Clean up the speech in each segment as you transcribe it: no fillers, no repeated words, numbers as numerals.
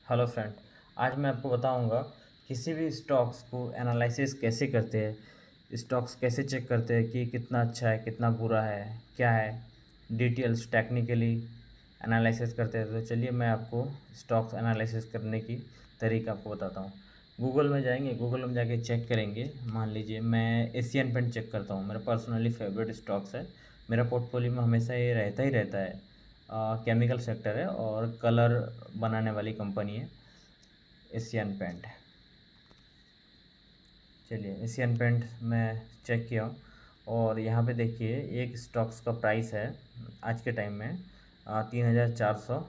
Hello friend. आज मैं आपको बताऊंगा किसी भी स्टॉक्स को एनालिसिस कैसे करते हैं, स्टॉक्स कैसे चेक करते हैं कि कितना अच्छा है कितना बुरा है, क्या है डिटेल्स टेक्निकली एनालिसिस करते हैं। तो चलिए मैं आपको स्टॉक्स एनालिसिस करने की तरीका आपको बताता हूँ। गूगल में जाएंगे, गूगल में जाके चेक करेंगे। मान लीजिए मैं एशियन पेंट चेक करता हूँ, मेरा पर्सनली फेवरेट स्टॉक्स है। मेरा पोर्टफोलियो में हमेशा ये रहता ही रहता है। केमिकल सेक्टर है और कलर बनाने वाली कंपनी है एशियन पेंट। चलिए एशियन पेंट मैं चेक किया और यहाँ पे देखिए एक स्टॉक्स का प्राइस है आज के टाइम में 3,400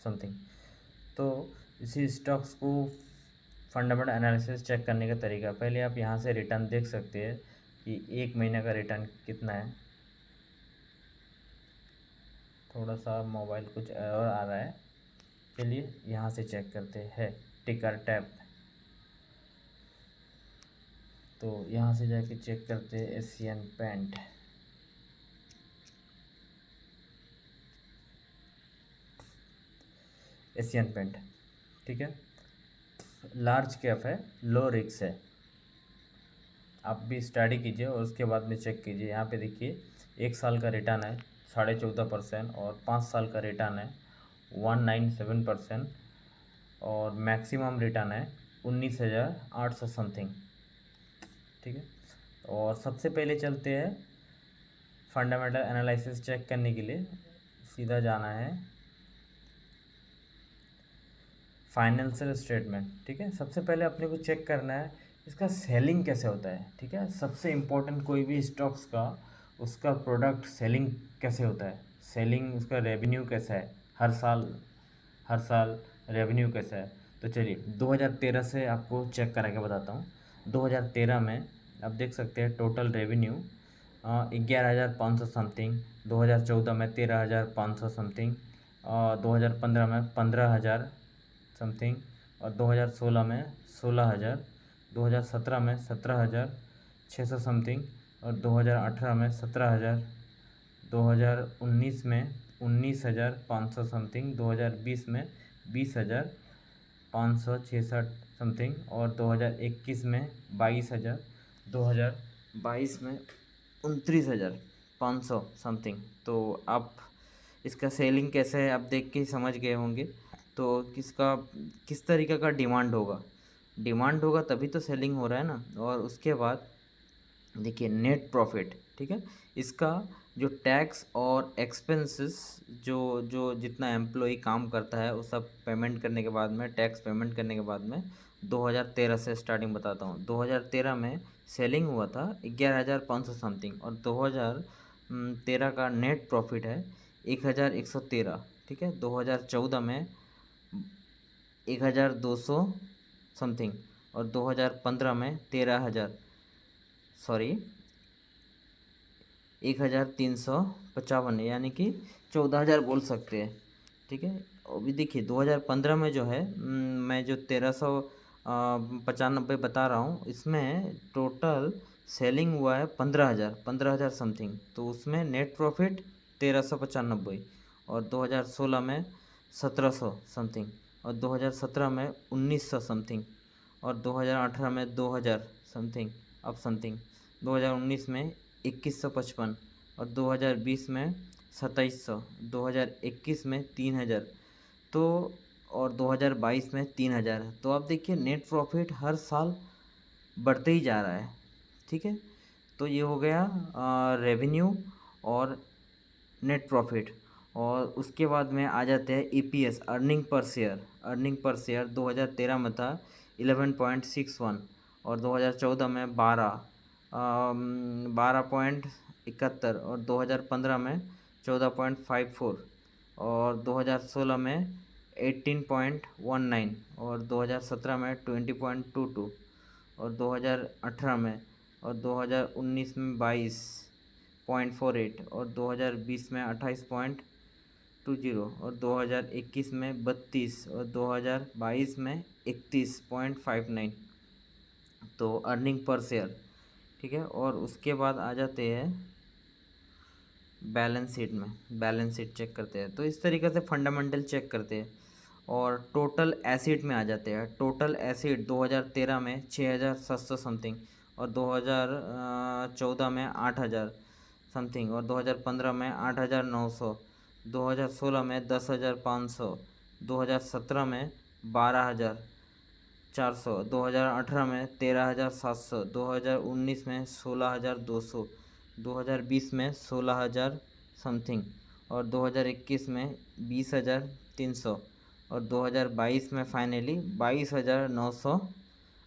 समथिंग। तो इसी स्टॉक्स को फंडामेंटल एनालिसिस चेक करने का तरीका, पहले आप यहाँ से रिटर्न देख सकते हैं कि एक महीने का रिटर्न कितना है। थोड़ा सा मोबाइल कुछ एरर आ रहा है, चलिए यहाँ से चेक करते हैं। टिकर टैप, तो यहाँ से जाके चेक करते हैं एशियन पेंट। एशियन पेंट ठीक है, लार्ज कैप है, लो रिस्क है। आप भी स्टडी कीजिए और उसके बाद में चेक कीजिए। यहाँ पे देखिए 1 साल का रिटर्न है 14.5% और 5 साल का रिटर्न है 197% और मैक्सिमम रिटर्न है 19,800 समथिंग। ठीक है, और सबसे पहले चलते हैं फंडामेंटल एनालिसिस चेक करने के लिए, सीधा जाना है फाइनेंशियल स्टेटमेंट। ठीक है, सबसे पहले अपने को चेक करना है इसका सेलिंग कैसे होता है। ठीक है, सबसे इम्पोर्टेंट कोई भी स्टॉक्स का उसका प्रोडक्ट सेलिंग कैसे होता है, सेलिंग उसका रेवेन्यू कैसा है, हर साल रेवेन्यू कैसा है। तो चलिए 2013 से आपको चेक करा के बताता हूँ। 2013 में आप देख सकते हैं टोटल रेवेन्यू 11,500 समथिंग, 2014 में 13,500 समथिंग, और 2015 में 15,000 समथिंग, और 2016 में 16,000, 2017 में 17,600 समथिंग, और 2018 में 17,000, 2019 में 19,500 समथिंग, 2020 में 20,566 समथिंग, और 2021 में 22,000, 2022 में 29,500 समथिंग। तो आप इसका सेलिंग कैसे है आप देख के समझ गए होंगे। तो किस तरीके का डिमांड होगा तभी तो सेलिंग हो रहा है ना। और उसके बाद देखिए नेट प्रॉफिट। ठीक है, इसका जो टैक्स और एक्सपेंसेस, जो जो जितना एम्प्लॉय काम करता है वो सब पेमेंट करने के बाद में, टैक्स पेमेंट करने के बाद में 2013 से स्टार्टिंग बताता हूँ। 2013 में सेलिंग हुआ था 11,500 समथिंग, और 2013 का नेट प्रॉफिट है 1,113। ठीक है, 2014 में 1,200 समथिंग, और 2015 में 13,000, सॉरी 1,355, यानी कि 14,000 बोल सकते हैं। ठीक है, अभी देखिए 2015 में जो है मैं जो 1,395 बता रहा हूँ, इसमें टोटल सेलिंग हुआ है 15,000 समथिंग। तो उसमें नेट प्रॉफिट 1,395, और 2016 में 1,700 समथिंग, और 2017 में 1,900 समथिंग, और 2018 में 2,000 समथिंग, अब समथिंग, 2019 में 2,155, और 2020 में 2,700, 2021 में 3,000, तो और 2022 में 3,000 है। तो आप देखिए नेट प्रॉफिट हर साल बढ़ते ही जा रहा है। ठीक है, तो ये हो गया रेवेन्यू और नेट प्रॉफिट। और उसके बाद में आ जाते हैं ईपीएस, अर्निंग पर शेयर 2013 में था 11.61, और 2014 में 12.71, और 2015 में 14.54, और 2016 में 18.19, और 2017 में 20.22, और 2018 में, और 2019 में 22.48, और 2020 में 28.20, और 2021 में 32, और 2022 में 31.59। तो अर्निंग पर शेयर। ठीक है, और उसके बाद आ जाते हैं बैलेंस शीट में, बैलेंस शीट चेक करते हैं। तो इस तरीके से फंडामेंटल चेक करते हैं। और टोटल एसिड में आ जाते हैं। टोटल एसिड 2013 में 6,700 समथिंग, और 2014 में 8,000 समथिंग, और 2015 में 8,900, 2016 में 10,500, 2017 में 12,400, 2018 में 13,700, 2019 में 16,200, 2020 में 16,000 समथिंग, और 2021 में 20,300, और 2022 में फाइनली 22,900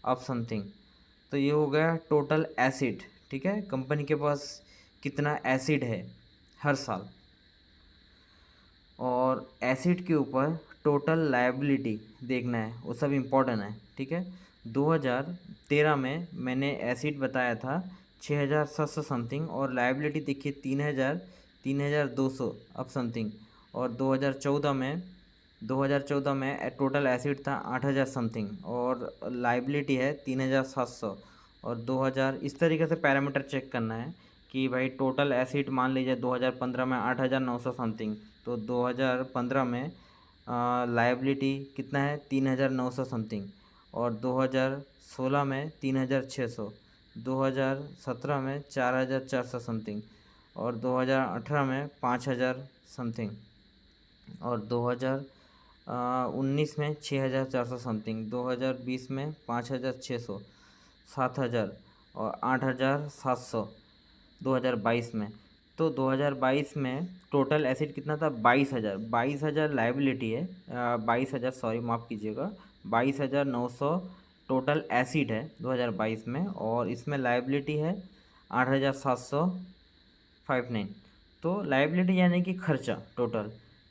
अब समथिंग। तो ये हो गया टोटल एसिड। ठीक है, कंपनी के पास कितना एसिड है हर साल। और एसिड के ऊपर टोटल लायबिलिटी देखना है, वो सब इम्पोर्टेंट है। ठीक है, 2013 में मैंने एसिड बताया था 6,700 समथिंग, और लायबिलिटी देखिए 3,200 अब समथिंग। और 2014 में टोटल एसिड था 8,000 समथिंग, और लायबिलिटी है 3,700। और 2000 इस तरीके से पैरामीटर चेक करना है कि भाई टोटल एसिड मान लीजिए 2015 में 8,900 समथिंग, तो 2015 में लायबिलिटी कितना है 3,900 समथिंग, और 2016 में 3,600, 2017 में 4,400 समथिंग, और 2018 में 5,000 समथिंग, और 2019 में 6,400 समथिंग, 2020 में 5,600, 7,000 और 8,700 2022 में। तो 2022 में टोटल एसिड कितना था 22,000 लायबिलिटी है, 22,000 सॉरी माफ़ कीजिएगा, 22,900 टोटल एसिड है 2022 में, और इसमें लायबिलिटी है 8,759। तो लायबिलिटी यानी कि खर्चा टोटल।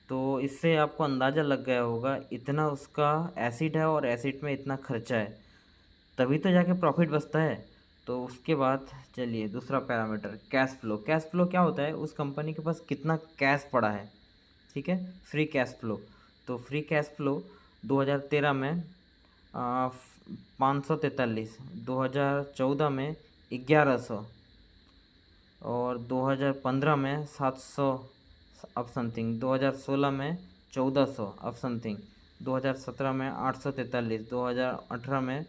तो इससे आपको अंदाज़ा लग गया होगा इतना उसका एसिड है और एसिड में इतना खर्चा है, तभी तो जाके प्रॉफिट बचता है। तो उसके बाद चलिए दूसरा parameter cash flow. Cash flow क्या होता है, उस कंपनी के पास कितना कैश पड़ा है। ठीक है, फ्री कैश फ्लो। तो फ्री कैश फ्लो 2013 में 543, 2014 में 1,100, और 2015 में 700 अब समथिंग, 2016 में 1,400 अब समथिंग, 2017 में 843, 2018 में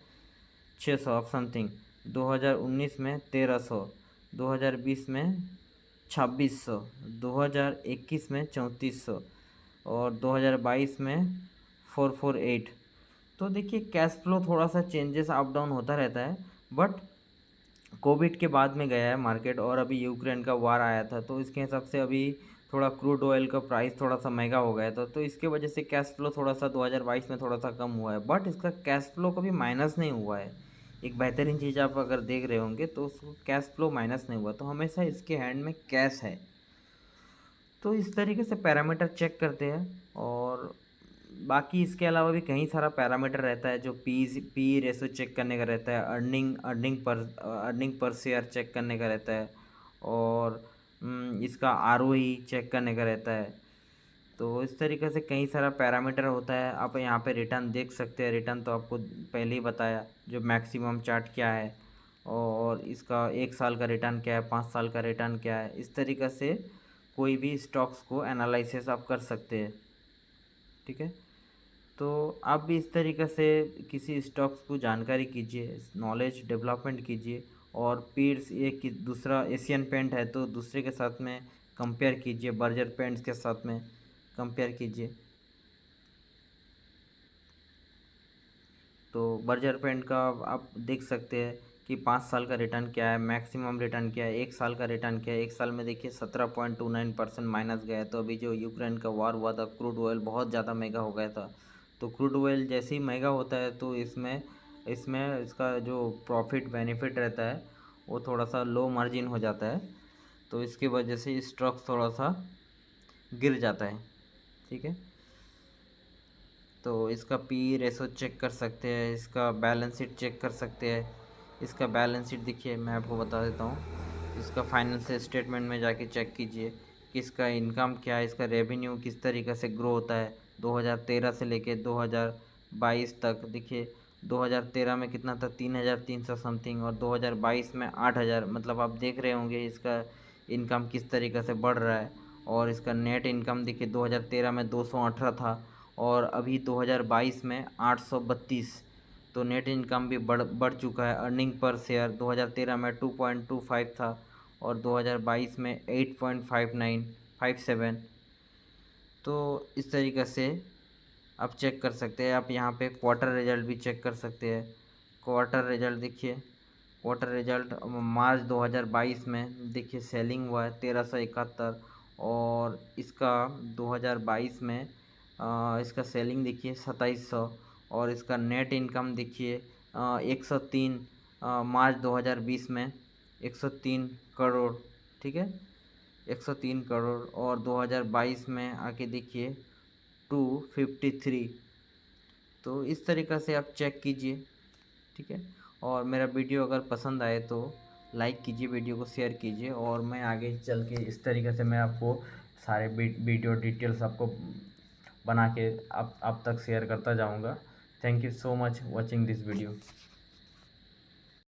600 अब समथिंग, 2019 में 1,300, 2020 में 2,600, 2021 में 3,400, और 2022 में 448। तो देखिए कैश फ्लो थोड़ा सा चेंजेस अप डाउन होता रहता है, बट कोविड के बाद में गया है मार्केट, और अभी यूक्रेन का वार आया था, तो इसके हिसाब से अभी थोड़ा क्रूड ऑयल का प्राइस थोड़ा सा महंगा हो गया था, तो इसके वजह से कैश फ्लो थोड़ा सा 2022 में थोड़ा सा कम हुआ है। बट इसका कैश फ्लो कभी माइनस नहीं हुआ है। एक बेहतरीन चीज़ आप अगर देख रहे होंगे तो उसको कैश फ्लो माइनस नहीं हुआ, तो हमेशा इसके हैंड में कैश है। तो इस तरीके से पैरामीटर चेक करते हैं। और बाकी इसके अलावा भी कई सारा पैरामीटर रहता है, जो पी रेशो चेक करने का रहता है, अर्निंग पर शेयर चेक करने का रहता है, और इसका आरओई चेक करने का रहता है। तो इस तरीके से कई सारा पैरामीटर होता है। आप यहाँ पे रिटर्न देख सकते हैं। रिटर्न तो आपको पहले ही बताया, जो मैक्सिमम चार्ट क्या है, और इसका 1 साल का रिटर्न क्या है, 5 साल का रिटर्न क्या है। इस तरीके से कोई भी स्टॉक्स को एनालिसिस आप कर सकते हैं। ठीक है, तो आप भी इस तरीके से किसी स्टॉक्स को जानकारी कीजिए, नॉलेज डेवलपमेंट कीजिए, और पीर्स एक दूसरा एशियन पेंट है तो दूसरे के साथ में कंपेयर कीजिए, बर्जर पेंट्स के साथ में कंपेयर कीजिए। तो बर्जर पेंट का आप देख सकते हैं कि 5 साल का रिटर्न क्या है, मैक्सिमम रिटर्न क्या है, 1 साल का रिटर्न क्या है। 1 साल में देखिए 17.29% माइनस गया है। तो अभी जो यूक्रेन का वार हुआ था, क्रूड ऑयल बहुत ज़्यादा महंगा हो गया था। तो क्रूड ऑयल जैसे ही महंगा होता है तो इसमें इसमें इसका जो प्रॉफिट बेनिफिट रहता है वो थोड़ा सा लो मार्जिन हो जाता है, तो इसकी वजह से स्टॉक थोड़ा सा गिर जाता है। ठीक है, तो इसका पी रेशो चेक कर सकते हैं, इसका बैलेंस शीट चेक कर सकते हैं। इसका बैलेंस शीट देखिए, मैं आपको बता देता हूँ। इसका फाइनेंशियल स्टेटमेंट में जाके चेक कीजिए कि इसका इनकम क्या है, इसका रेवेन्यू किस तरीके से ग्रो होता है 2013 से लेके 2022 तक। देखिए 2013 में कितना था 3,300 समथिंग, और 2022 में 8,000। मतलब आप देख रहे होंगे इसका इनकम किस तरीके से बढ़ रहा है। और इसका नेट इनकम देखिए 2013 में 218 था, और अभी 2022 में 832। तो नेट इनकम भी बढ़ चुका है। अर्निंग पर शेयर 2013 में 2.25 था और 2022 में 8.5957। तो इस तरीक़े से आप चेक कर सकते हैं। आप यहाँ पे क्वार्टर रिजल्ट भी चेक कर सकते हैं। क्वार्टर रिजल्ट देखिए, क्वार्टर रिजल्ट मार्च 2022 में देखिए सेलिंग हुआ है 1371 और इसका 2022 में इसका सेलिंग देखिए 2700 और इसका नेट इनकम देखिए 103 मार्च 2020 में 103 करोड़, ठीक है, 103 करोड़ और 2022 में आके देखिए 253। तो इस तरीक़ा से आप चेक कीजिए, ठीक है। और मेरा वीडियो अगर पसंद आए तो लाइक कीजिए, वीडियो को शेयर कीजिए और मैं आगे चल के इस तरीक़े से मैं आपको सारे वीडियो डिटेल्स आपको बना के आप तक शेयर करता जाऊंगा। Thank you so much watching this video.